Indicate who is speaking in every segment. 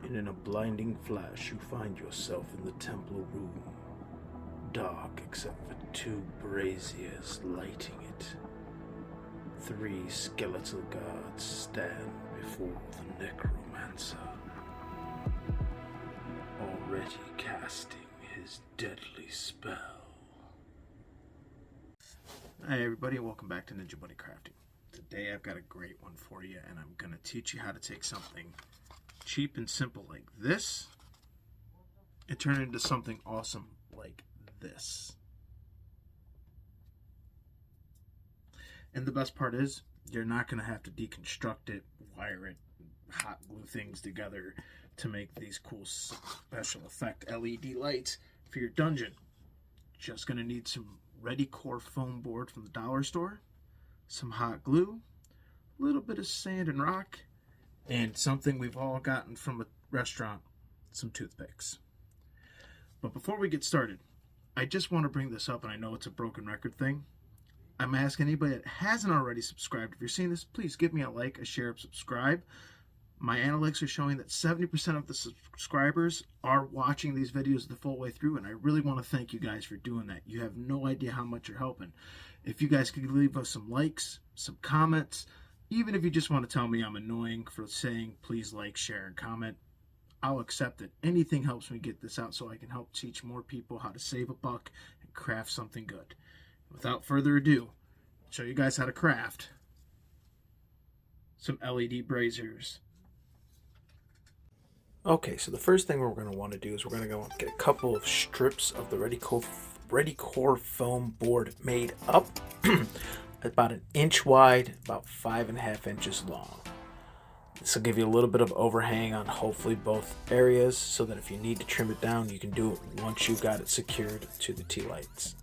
Speaker 1: and in a blinding flash you find yourself in the temple room, dark except for two braziers lighting it. Three skeletal guards stand before the necromancer, already casting his deadly spell. Hi everybody, welcome back to Ninja Buddy Crafting. Today I've got a great one for you, and I'm going to teach you how to take something cheap and simple like this and turn it into something awesome like this. And the best part is, you're not going to have to deconstruct it, wire it, hot glue things together to make these cool special effect LED lights for your dungeon. Just going to need some ready core foam board from the dollar store, some hot glue, a little bit of sand and rock, and something we've all gotten from a restaurant, some toothpicks. But before we get started, I just want to bring this up, and I know it's a broken record thing. I'm asking anybody that hasn't already subscribed, if you're seeing this, please give me a like, a share, subscribe. My analytics are showing that 70% of the subscribers are watching these videos the full way through, and I really want to thank you guys for doing that. You have no idea how much you're helping. If you guys could leave us some likes, some comments, even if you just want to tell me I'm annoying for saying please like, share, and comment, I'll accept it. Anything helps me get this out so I can help teach more people how to save a buck and craft something good. Without further ado, I'll show you guys how to craft some LED braziers. Okay, so the first thing we're going to want to do is we're going to go and get a couple of strips of the ready core foam board made up, about 1 inch wide, about 5.5 inches long. This will give you a little bit of overhang on hopefully both areas, so that if you need to trim it down, you can do it once you've got it secured to the tea lights.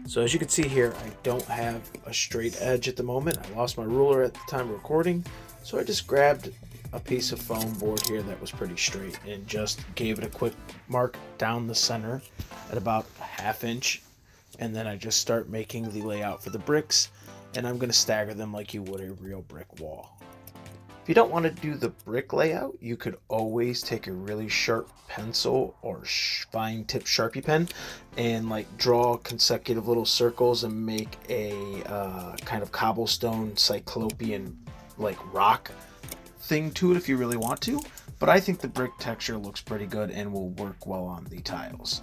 Speaker 1: So as you can see here, I don't have a straight edge at the moment. I lost my ruler at the time of recording, so I just grabbed a piece of foam board here that was pretty straight and just gave it a quick mark down the center at about 1/2 inch, and then I just start making the layout for the bricks, and I'm going to stagger them like you would a real brick wall. If you don't want to do the brick layout, you could always take a really sharp pencil or fine tip Sharpie pen and like draw consecutive little circles and make a kind of cobblestone cyclopean like rock thing to it if you really want to. But I think the brick texture looks pretty good and will work well on the tiles.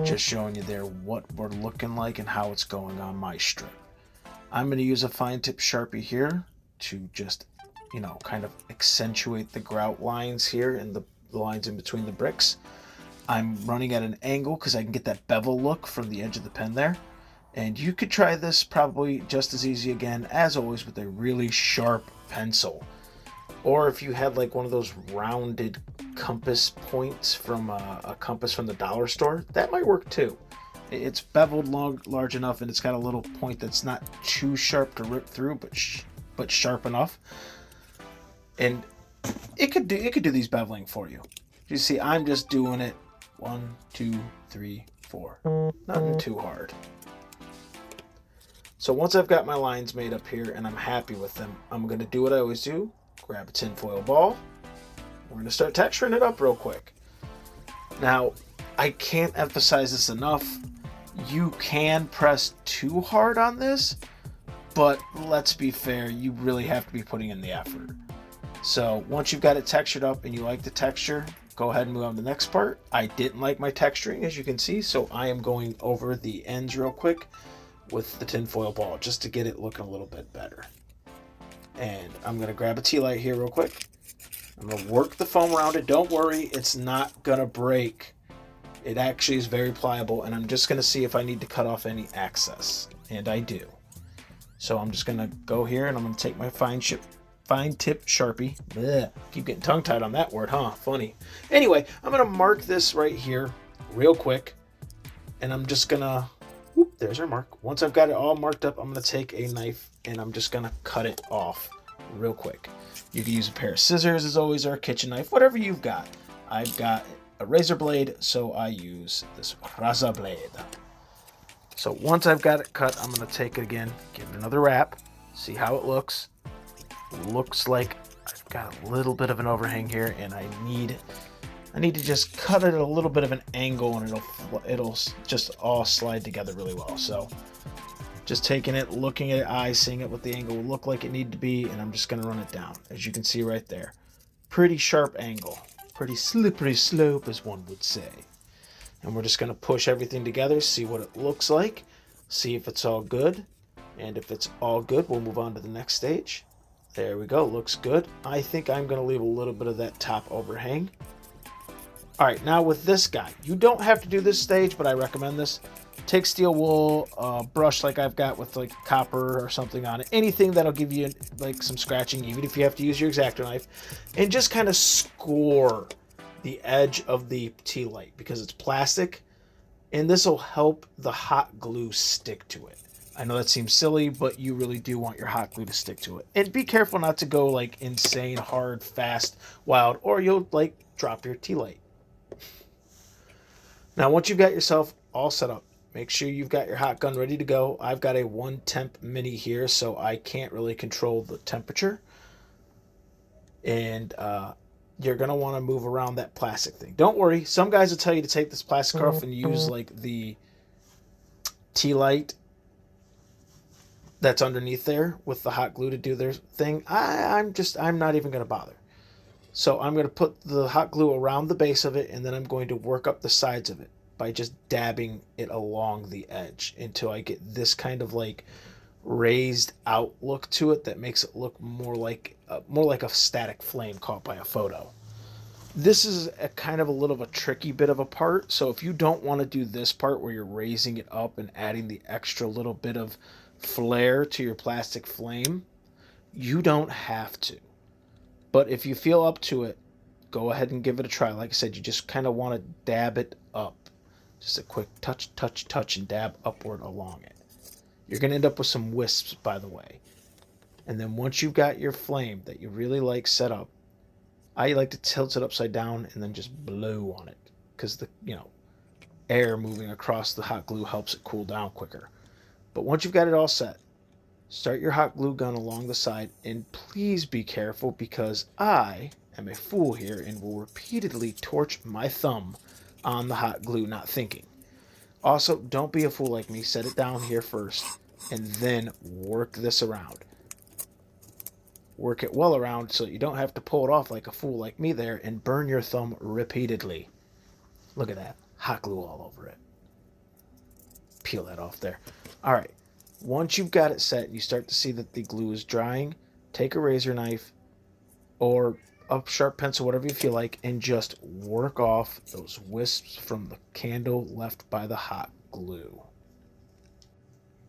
Speaker 1: Just showing you there what we're looking like and how it's going on my strip. I'm going to use a fine tip Sharpie here to just, you know, kind of accentuate the grout lines here and the lines in between the bricks. I'm running at an angle because I can get that bevel look from the edge of the pen there. And you could try this probably just as easy again, as always, with a really sharp pencil. Or if you had like one of those rounded compass points from a compass from the dollar store, that might work too. It's beveled large enough, and it's got a little point that's not too sharp to rip through, but sharp enough. And it could do these beveling for you. You see, I'm just doing it 1, 2, 3, 4. Nothing too hard. So once I've got my lines made up here and I'm happy with them, I'm going to do what I always do. Grab a tinfoil ball. We're going to start texturing it up real quick. Now, I can't emphasize this enough. You can press too hard on this, but let's be fair, you really have to be putting in the effort. So once you've got it textured up and you like the texture, go ahead and move on to the next part. I didn't like my texturing, as you can see, so I am going over the ends real quick with the tinfoil ball just to get it looking a little bit better. And I'm going to grab a tea light here real quick. I'm going to work the foam around it. Don't worry, it's not going to break. It actually is very pliable, and I'm just going to see if I need to cut off any excess. And I do. So I'm just going to go here, and I'm going to take my fine tip Sharpie. Blech, keep getting tongue-tied on that word, huh? Funny. Anyway, I'm going to mark this right here real quick, and I'm just going to, whoop, there's our mark. Once I've got it all marked up, I'm going to take a knife, and I'm just going to cut it off real quick. You can use a pair of scissors, as always, or a kitchen knife, whatever you've got. I've got a razor blade, so I use this razor blade. So once I've got it cut, I'm going to take it again, give it another wrap, see how it looks. Looks like I've got a little bit of an overhang here, and I need I need to just cut it at a little bit of an angle, and it'll just all slide together really well. So just taking it, looking at it, eyes, seeing it what the angle will look like it needed to be, and I'm just going to run it down. As you can see right there, pretty sharp angle, pretty slippery slope, as one would say. And we're just going to push everything together, see what it looks like, see if it's all good. And if it's all good, we'll move on to the next stage. There we go, looks good. I think I'm going to leave a little bit of that top overhang. All right, now with this guy, you don't have to do this stage, but I recommend this. Take steel wool, brush like I've got with like copper or something on it. Anything that'll give you like some scratching, even if you have to use your X-Acto knife. And just kind of score the edge of the tea light because it's plastic. And this will help the hot glue stick to it. I know that seems silly, but you really do want your hot glue to stick to it. And be careful not to go like insane, hard, fast, wild, or you'll like drop your tea light. Now, once you've got yourself all set up, make sure you've got your hot gun ready to go. I've got a 1-temp mini here, so I can't really control the temperature. And you're going to want to move around that plastic thing. Don't worry. Some guys will tell you to take this plastic off and use like the tea light that's underneath there with the hot glue to do their thing. I'm not even going to bother. So I'm going to put the hot glue around the base of it, and then I'm going to work up the sides of it by just dabbing it along the edge until I get this kind of like raised out look to it that makes it look more like a static flame caught by a photo. This is a kind of a little of a tricky bit of a part, so if you don't want to do this part where you're raising it up and adding the extra little bit of flare to your plastic flame, you don't have to. But if you feel up to it, go ahead and give it a try. Like I said, you just kind of want to dab it up. Just a quick touch, touch, touch, and dab upward along it. You're going to end up with some wisps, by the way. And then once you've got your flame that you really like set up, I like to tilt it upside down and then just blow on it. Because the air moving across the hot glue helps it cool down quicker. But once you've got it all set, start your hot glue gun along the side, and please be careful because I am a fool here and will repeatedly torch my thumb on the hot glue, not thinking. Also, don't be a fool like me. Set it down here first and then work this around. Work it well around so you don't have to pull it off like a fool like me there and burn your thumb repeatedly. Look at that. Hot glue all over it. Peel that off there. All right. Once you've got it set and you start to see that the glue is drying, take a razor knife or a sharp pencil, whatever you feel like, and just work off those wisps from the candle left by the hot glue.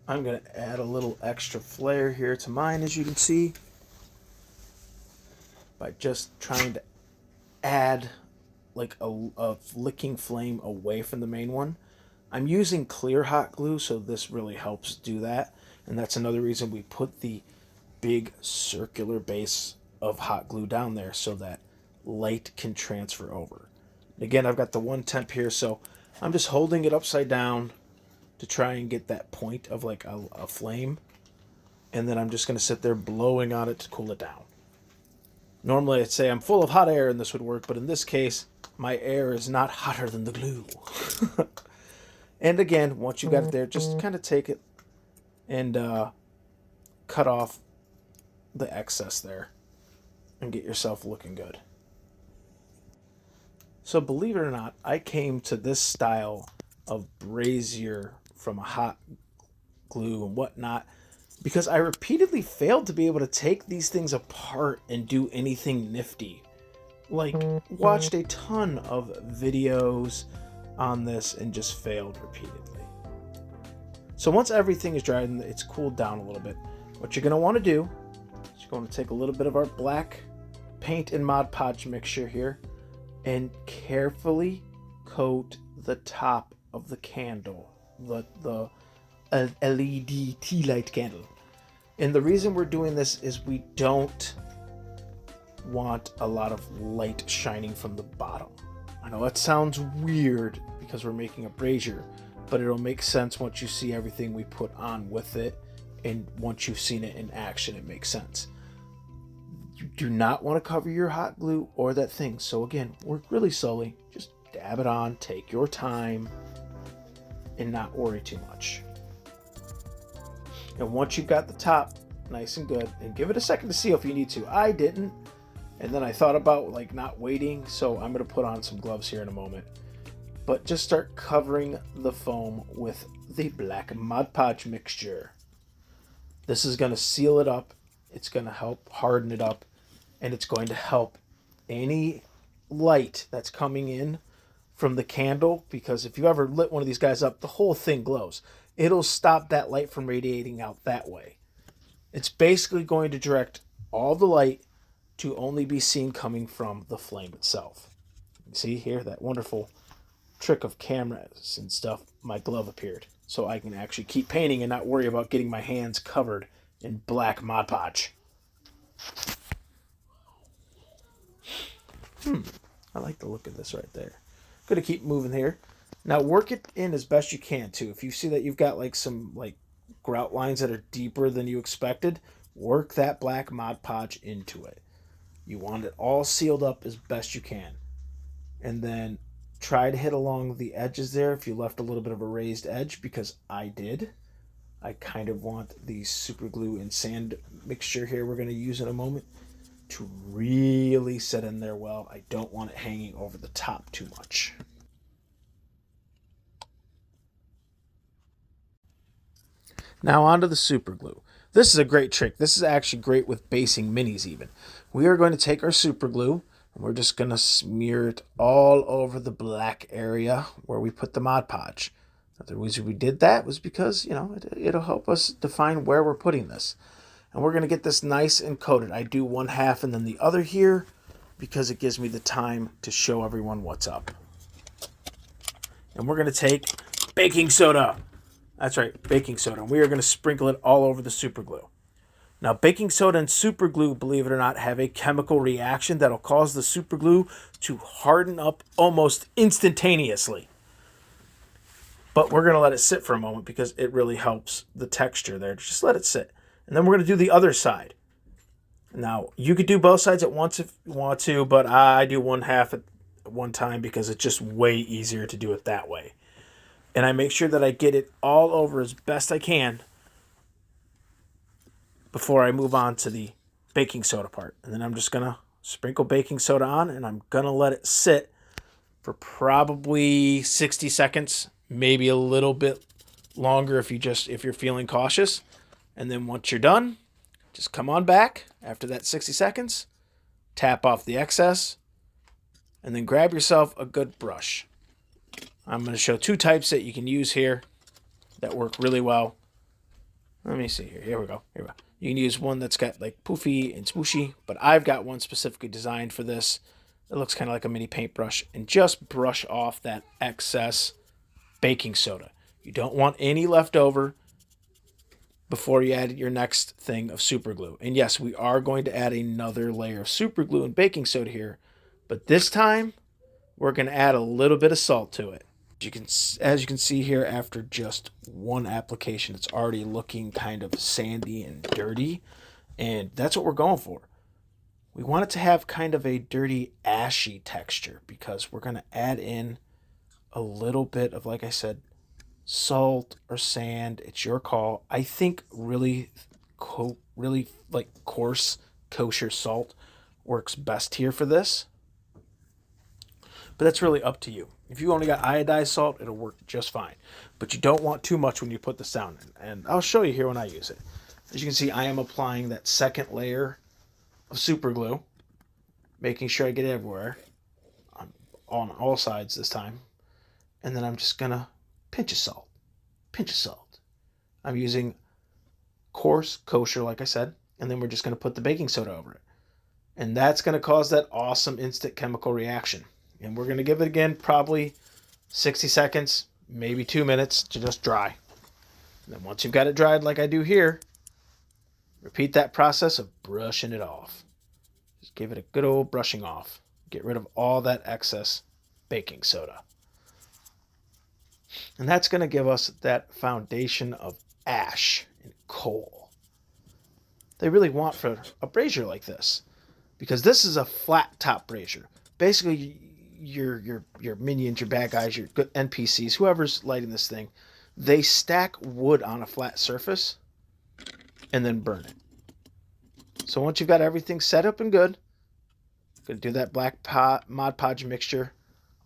Speaker 1: I'm going to add a little extra flare here to mine, as you can see, by just trying to add like a licking flame away from the main one. I'm using clear hot glue, so this really helps do that. And that's another reason we put the big circular base of hot glue down there so that light can transfer over. And again, I've got the 1-temp here, so I'm just holding it upside down to try and get that point of like a flame. And then I'm just going to sit there blowing on it to cool it down. Normally I'd say I'm full of hot air and this would work, but in this case, my air is not hotter than the glue. And again, once you got it there, just kind of take it and cut off the excess there and get yourself looking good. So believe it or not, I came to this style of brazier from a hot glue and whatnot because I repeatedly failed to be able to take these things apart and do anything nifty. Like, watched a ton of videos on this and just failed repeatedly. So once everything is dried and it's cooled down a little bit, what you're going to want to do is you're going to take a little bit of our black paint and Mod Podge mixture here and carefully coat the top of the candle, the LED tea light candle. And the reason we're doing this is we don't want a lot of light shining from the bottom. I know that sounds weird because we're making a brazier, but it'll make sense once you see everything we put on with it, and once you've seen it in action, it makes sense. You do not want to cover your hot glue or that thing. So again, work really slowly. Just dab it on, take your time, and not worry too much. And once you've got the top nice and good, and give it a second to seal if you need to. I didn't. And then I thought about like not waiting, so I'm going to put on some gloves here in a moment. But just start covering the foam with the black Mod Podge mixture. This is going to seal it up. It's going to help harden it up. And it's going to help any light that's coming in from the candle, because if you ever lit one of these guys up, the whole thing glows. It'll stop that light from radiating out that way. It's basically going to direct all the light to only be seen coming from the flame itself. You see here that wonderful trick of cameras and stuff. My glove appeared, so I can actually keep painting and not worry about getting my hands covered in black Mod Podge. I like the look of this right there. Gonna keep moving here. Now work it in as best you can too. If you see that you've got like some like grout lines that are deeper than you expected, work that black Mod Podge into it. You want it all sealed up as best you can. And then try to hit along the edges there if you left a little bit of a raised edge, because I did. I kind of want the super glue and sand mixture here we're going to use in a moment to really set in there well. I don't want it hanging over the top too much. Now onto the super glue. This is a great trick. This is actually great with basing minis even. We are going to take our super glue and we're just going to smear it all over the black area where we put the Mod Podge. The reason we did that was because, you know, it'll help us define where we're putting this. And we're going to get this nice and coated. I do one half and then the other here because it gives me the time to show everyone what's up. And we're going to take baking soda. That's right, baking soda. And we are going to sprinkle it all over the super glue. Now, baking soda and super glue, believe it or not, have a chemical reaction that'll cause the super glue to harden up almost instantaneously. But we're going to let it sit for a moment because it really helps the texture there. Just let it sit. And then we're going to do the other side. Now, you could do both sides at once if you want to, but I do one half at one time because it's just way easier to do it that way. And I make sure that I get it all over as best I can before I move on to the baking soda part. And then I'm just going to sprinkle baking soda on, and I'm going to let it sit for probably 60 seconds, maybe a little bit longer if you're feeling cautious. And then once you're done, just come on back after that 60 seconds, tap off the excess, and then grab yourself a good brush. I'm going to show two types that you can use here that work really well. Let me see here. Here we go. You can use one that's got like poofy and swooshy, but I've got one specifically designed for this. It looks kind of like a mini paintbrush, and just brush off that excess baking soda. You don't want any left over before you add your next thing of super glue. And yes, we are going to add another layer of super glue and baking soda here, but this time we're going to add a little bit of salt to it. As you can see here, after just one application, it's already looking kind of sandy and dirty, and that's what we're going for. We want it to have kind of a dirty, ashy texture because we're going to add in a little bit of, like I said, salt or sand. It's your call. I think really like coarse kosher salt works best here for this, but that's really up to you. If you only got iodized salt, it'll work just fine, but you don't want too much when you put this down. And I'll show you here when I use it. As you can see, I am applying that second layer of super glue, making sure I get it everywhere on all sides this time. And then I'm just gonna pinch of salt. I'm using coarse kosher, like I said, and then we're just gonna put the baking soda over it. And that's gonna cause that awesome instant chemical reaction. And we're gonna give it again probably 60 seconds, maybe 2 minutes to just dry. And then once you've got it dried like I do here, repeat that process of brushing it off. Just give it a good old brushing off. Get rid of all that excess baking soda. And that's going to give us that foundation of ash and coal they really want for a brazier like this. because this is a flat top brazier. Basically, your minions, your bad guys, your good NPCs, whoever's lighting this thing, they stack wood on a flat surface and then burn it. So once you've got everything set up and good, I'm going to do that black Mod Podge mixture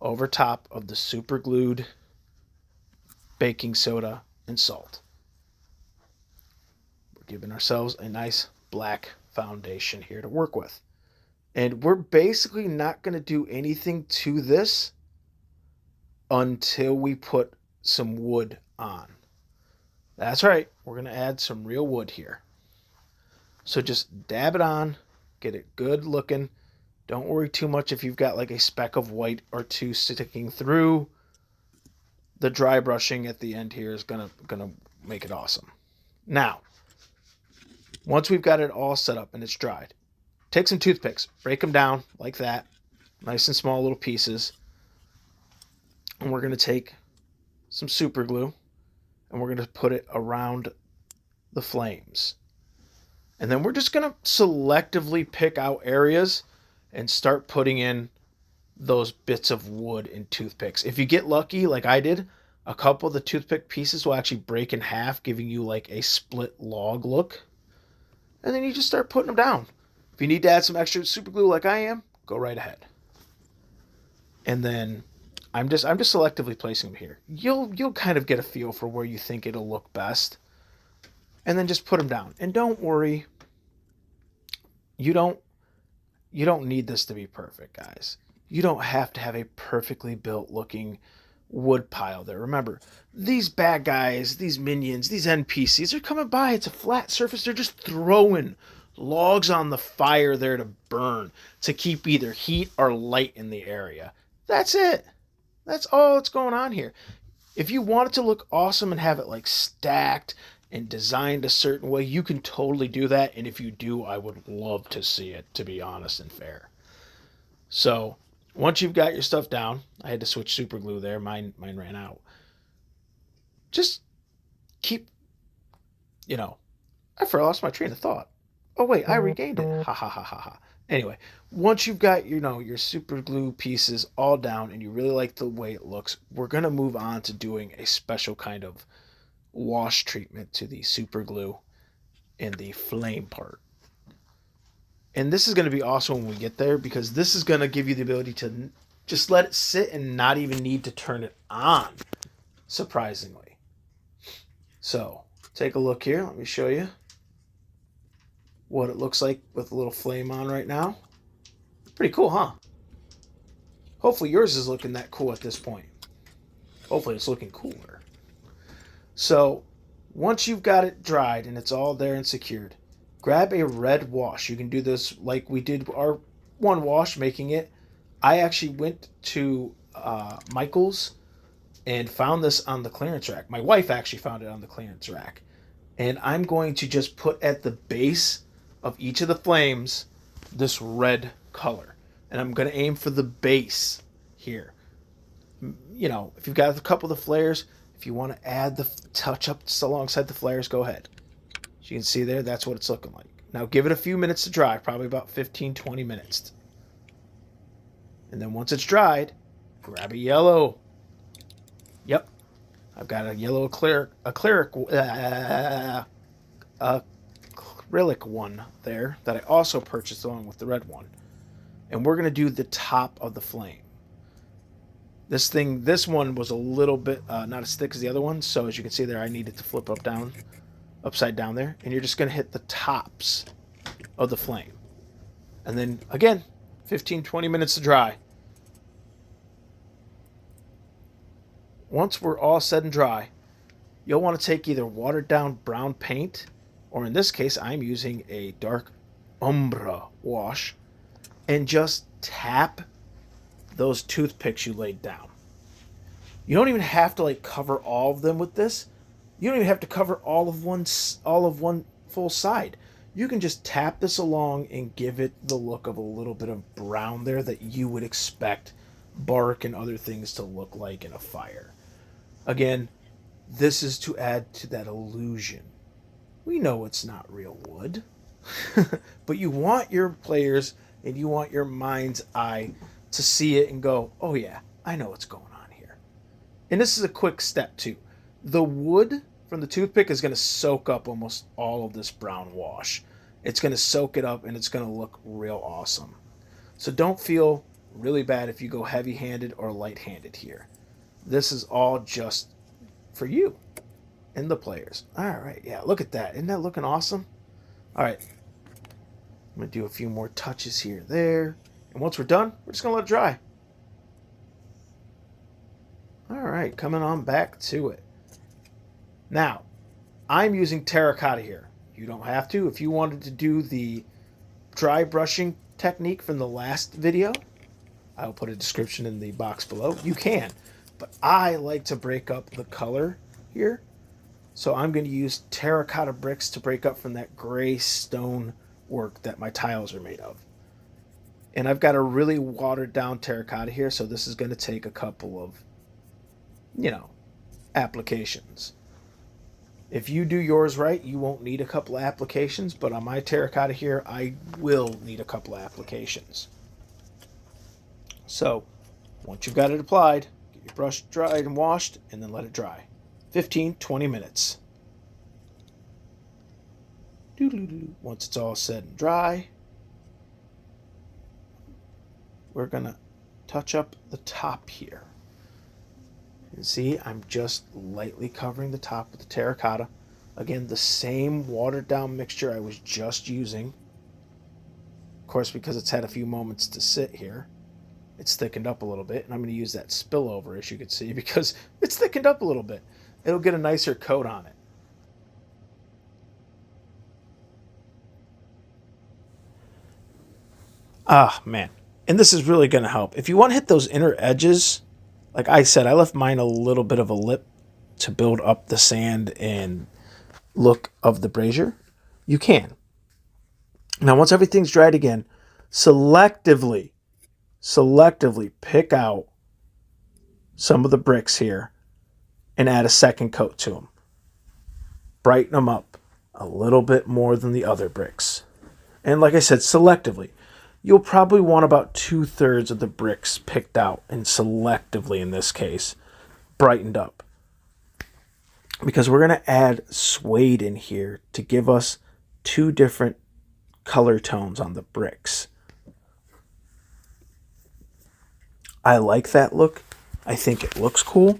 Speaker 1: over top of the super glued baking soda and salt. We're giving ourselves a nice black foundation here to work with. And we're basically not going to do anything to this until we put some wood on. That's right, we're going to add some real wood here. So just dab it on, get it good looking. Don't worry too much if you've got like a speck of white or two sticking through. The dry brushing at the end here is gonna make it awesome. Now, once we've got it all set up and it's dried, take some toothpicks, break them down like that, nice and small little pieces. And we're gonna take some super glue and we're gonna put it around the flames. And then we're just gonna selectively pick out areas and start putting in those bits of wood and toothpicks. If you get lucky, like I did, a couple of the toothpick pieces will actually break in half, giving you like a split log look. And then you just start putting them down. If you need to add some extra super glue like I am, go right ahead. And then I'm just selectively placing them here. You'll kind of get a feel for where you think it'll look best. And then just put them down. And don't worry, you don't need this to be perfect, guys. You don't have to have a perfectly built looking wood pile there. Remember, these bad guys, these minions, these NPCs are coming by. It's a flat surface. They're just throwing logs on the fire there to burn, to keep either heat or light in the area. That's it. That's all that's going on here. If you want it to look awesome and have it like stacked and designed a certain way, you can totally do that. And if you do, I would love to see it, to be honest and fair. So once you've got your stuff down, I had to switch super glue there. Mine ran out. Just keep, I lost my train of thought. Oh wait, I regained it. Ha ha ha ha ha. Anyway, once you've got, your super glue pieces all down and you really like the way it looks, we're going to move on to doing a special kind of wash treatment to the super glue in the flame part. And this is going to be awesome when we get there, because this is going to give you the ability to just let it sit and not even need to turn it on, surprisingly. So take a look here. Let me show you what it looks like with a little flame on right now. Pretty cool, huh? Hopefully yours is looking that cool at this point. Hopefully it's looking cooler. So once you've got it dried and it's all there and secured, grab a red wash. You can do this like we did our one wash making it. I actually went to Michael's and found this on the clearance rack. My wife actually found it on the clearance rack. And I'm going to just put at the base of each of the flames this red color. And I'm going to aim for the base here. If you've got a couple of the flares, if you want to add the touch ups alongside the flares, go ahead. As you can see there, that's what it's looking like. Now give it a few minutes to dry, probably about 15-20 minutes. And then once it's dried, grab a yellow. Yep. I've got a yellow acrylic one there that I also purchased along with the red one. And we're going to do the top of the flame. This one was a little bit not as thick as the other one, so as you can see there, I needed to flip upside down there, and you're just going to hit the tops of the flame. And then again, 15-20 minutes to dry. Once we're all set and dry, you'll want to take either watered down brown paint, or in this case I'm using a dark umbre wash, and just tap those toothpicks you laid down. You don't even have to cover all of them with this. You don't even have to cover all of one full side. You can just tap this along and give it the look of a little bit of brown there that you would expect bark and other things to look like in a fire. Again, this is to add to that illusion. We know it's not real wood, but you want your players and you want your mind's eye to see it and go, oh yeah, I know what's going on here. And this is a quick step too. The wood from the toothpick is going to soak up almost all of this brown wash. It's going to soak it up and it's going to look real awesome. So don't feel really bad if you go heavy-handed or light-handed here. This is all just for you and the players. All right, yeah, look at that. Isn't that looking awesome? All right, I'm going to do a few more touches here and there. And once we're done, we're just going to let it dry. All right, coming on back to it. Now, I'm using terracotta here. You don't have to. If you wanted to do the dry brushing technique from the last video, I'll put a description in the box below. You can. But I like to break up the color here. So I'm going to use terracotta bricks to break up from that gray stone work that my tiles are made of. And I've got a really watered down terracotta here, so this is going to take a couple of, applications. If you do yours right, you won't need a couple of applications, but on my terracotta here, I will need a couple of applications. So, once you've got it applied, get your brush dried and washed, and then let it dry. 15-20 minutes. Once it's all set and dry, we're going to touch up the top here. And see, I'm just lightly covering the top with the terracotta. Again, the same watered down mixture I was just using. Of course, because it's had a few moments to sit here, it's thickened up a little bit. And I'm going to use that spillover, as you can see, because it's thickened up a little bit. It'll get a nicer coat on it. Ah, man. And this is really going to help. If you want to hit those inner edges, like I said, I left mine a little bit of a lip to build up the sand and look of the brazier. You can. Now, once everything's dried again, selectively pick out some of the bricks here and add a second coat to them. Brighten them up a little bit more than the other bricks. And like I said, selectively. You'll probably want about 2/3 of the bricks picked out, and selectively in this case, brightened up. Because we're going to add suede in here to give us two different color tones on the bricks. I like that look. I think it looks cool.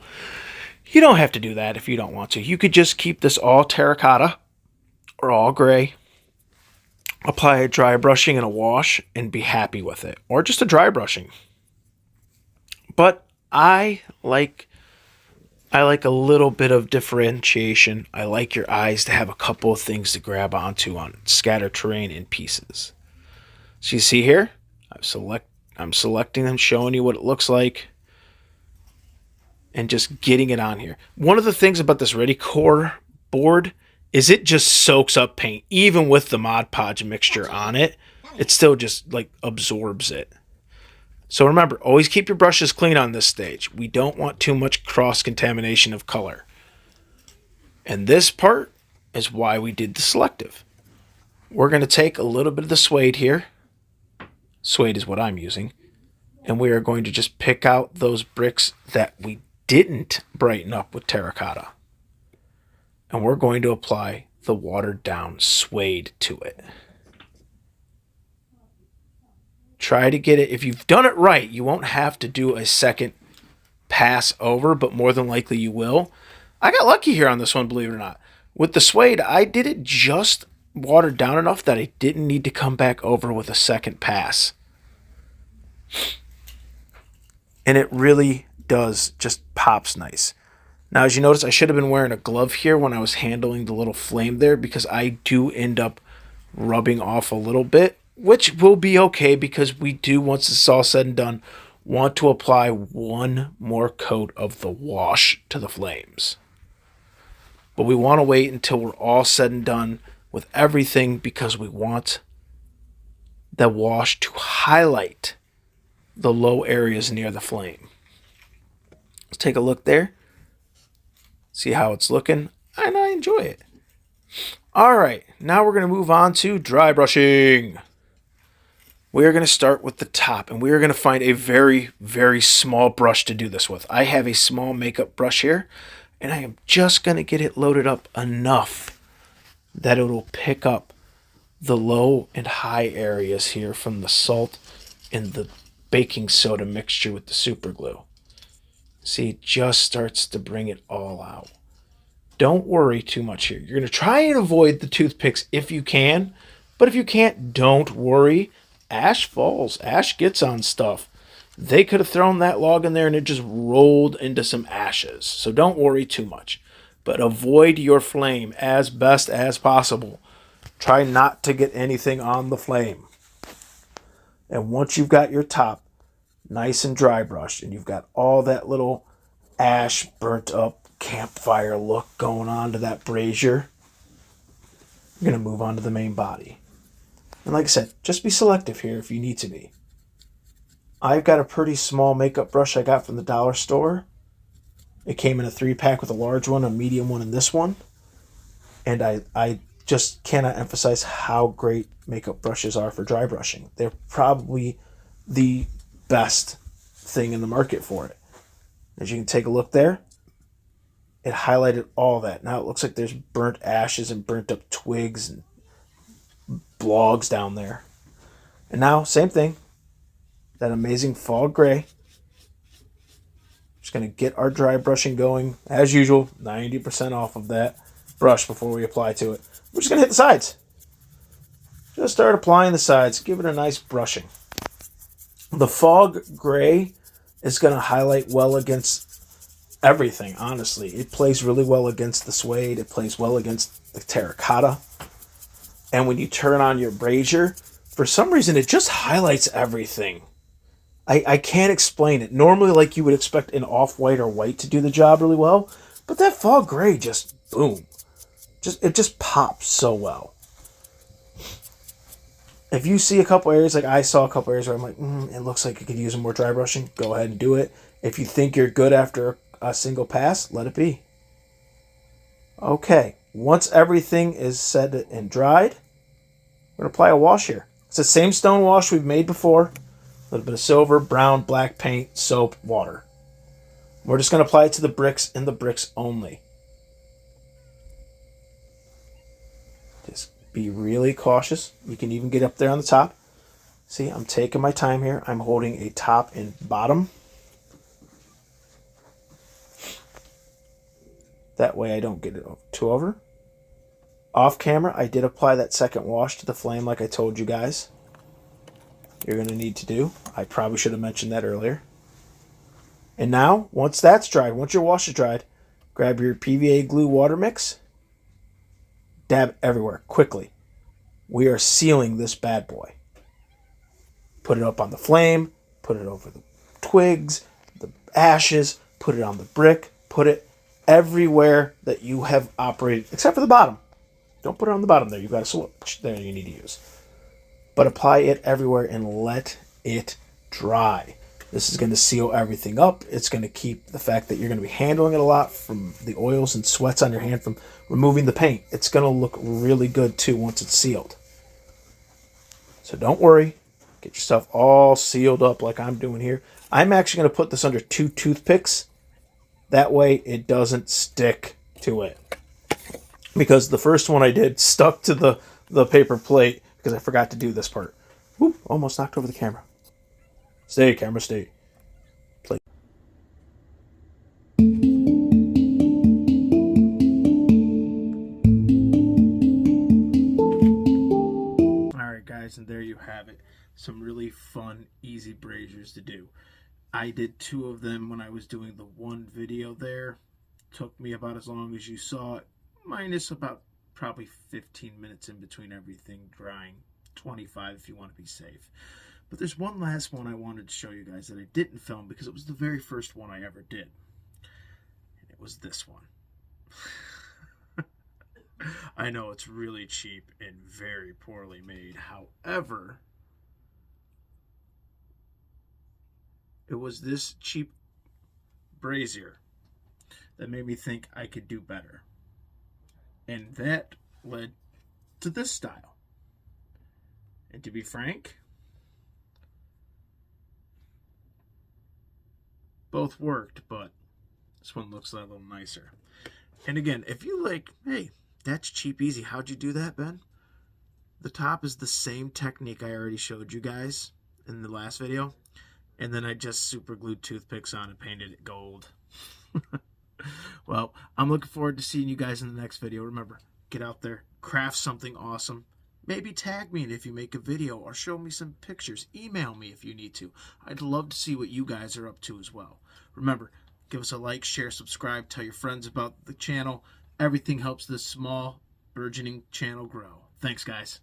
Speaker 1: You don't have to do that if you don't want to. You could just keep this all terracotta or all gray. Apply a dry brushing and a wash and be happy with it. Or just a dry brushing. But I like a little bit of differentiation. I like your eyes to have a couple of things to grab onto on scattered terrain in pieces. So you see here, I'm selecting them, showing you what it looks like, and just getting it on here. One of the things about this ReadyCore board is it just soaks up paint. Even with the Mod Podge mixture on it, it still just like absorbs it. So remember, always keep your brushes clean on this stage. We don't want too much cross-contamination of color. And this part is why we did the selective. We're going to take a little bit of the suede here. Suede is what I'm using. And we are going to just pick out those bricks that we didn't brighten up with terracotta. And we're going to apply the watered down suede to it. Try to get it. If you've done it right, you won't have to do a second pass over, but more than likely you will. I got lucky here on this one, believe it or not. With the suede, I did it just watered down enough that I didn't need to come back over with a second pass. And it really does just pops nice. Now, as you notice, I should have been wearing a glove here when I was handling the little flame there, because I do end up rubbing off a little bit, which will be okay because we do, once it's all said and done, want to apply one more coat of the wash to the flames. But we want to wait until we're all said and done with everything because we want the wash to highlight the low areas near the flame. Let's take a look there. See how it's looking, and I enjoy it. All right, now we're going to move on to dry brushing. We are going to start with the top, and we are going to find a very, very small brush to do this with. I have a small makeup brush here, and I am just going to get it loaded up enough that it'll pick up the low and high areas here from the salt and the baking soda mixture with the super glue. See, it just starts to bring it all out. Don't worry too much here. You're going to try and avoid the toothpicks if you can, but if you can't, don't worry. Ash falls. Ash gets on stuff. They could have thrown that log in there and it just rolled into some ashes. So don't worry too much, but avoid your flame as best as possible. Try not to get anything on the flame. And once you've got your top nice and dry brushed and you've got all that little ash burnt up campfire look going on to that brazier, you're going to move on to the main body. And like I said, just be selective here if you need to be. I've got a pretty small makeup brush I got from the dollar store. It came in a 3-pack with a large one, a medium one, and this one. And I just cannot emphasize how great makeup brushes are for dry brushing. They're probably the best thing in the market for it. As you can take a look there, it highlighted all that. Now it looks like there's burnt ashes and burnt up twigs and blogs down there. And now, same thing, that amazing fog gray. Just going to get our dry brushing going. As usual, 90% off of that brush before we apply to it. We're just going to hit the sides. Just start applying the sides. Give it a nice brushing. The fog gray is going to highlight well against everything, honestly. It plays really well against the suede. It plays well against the terracotta. And when you turn on your brazier, for some reason, it just highlights everything. I can't explain it. Normally, like you would expect an off-white or white to do the job really well, but that fog gray just, boom. It just pops so well. If you see a couple areas, like I saw a couple areas where I'm like, it looks like it could use some more dry brushing, go ahead and do it. If you think you're good after a single pass, let it be. Okay, once everything is set and dried, we're going to apply a wash here. It's the same stone wash we've made before. A little bit of silver, brown, black paint, soap, water. We're just going to apply it to the bricks and the bricks only. Just be really cautious. You can even get up there on the top. See, I'm taking my time here. I'm holding a top and bottom. That way I don't get it too over. Off camera, I did apply that second wash to the flame like I told you guys you're going to need to do. I probably should have mentioned that earlier. And now, once that's dried, once your wash is dried, grab your PVA glue water mix, dab everywhere, quickly. We are sealing this bad boy. Put it up on the flame, put it over the twigs, the ashes, put it on the brick, put it everywhere that you have operated, except for the bottom. Don't put it on the bottom there. You've got a switch there you need to use. But apply it everywhere and let it dry. This is going to seal everything up. It's going to keep the fact that you're going to be handling it a lot from the oils and sweats on your hand from removing the paint. It's going to look really good too once it's sealed. So don't worry. Get yourself all sealed up like I'm doing here. I'm actually going to put this under 2 toothpicks. That way it doesn't stick to it. Because the first one I did stuck to the paper plate because I forgot to do this part. Whoop, almost knocked over the camera. Stay, camera, stay. Play. Alright guys, and there you have it. Some really fun, easy braziers to do. I did 2 of them when I was doing the one video there. Took me about as long as you saw it, minus about probably 15 minutes in between everything drying. 25 if you want to be safe. But there's one last one I wanted to show you guys that I didn't film because it was the very first one I ever did. And it was this one. I know it's really cheap and very poorly made. However, it was this cheap brazier that made me think I could do better. And that led to this style. And to be frank, Both worked, but this one looks a little nicer. And again, if you like, hey, that's cheap easy. How'd you do that, Ben? The top is the same technique I already showed you guys in the last video. And then I just super glued toothpicks on and painted it gold. Well, I'm looking forward to seeing you guys in the next video. Remember, get out there, craft something awesome. Maybe tag me if you make a video or show me some pictures. Email me if you need to. I'd love to see what you guys are up to as well. Remember, give us a like, share, subscribe, tell your friends about the channel. Everything helps this small, burgeoning channel grow. Thanks, guys.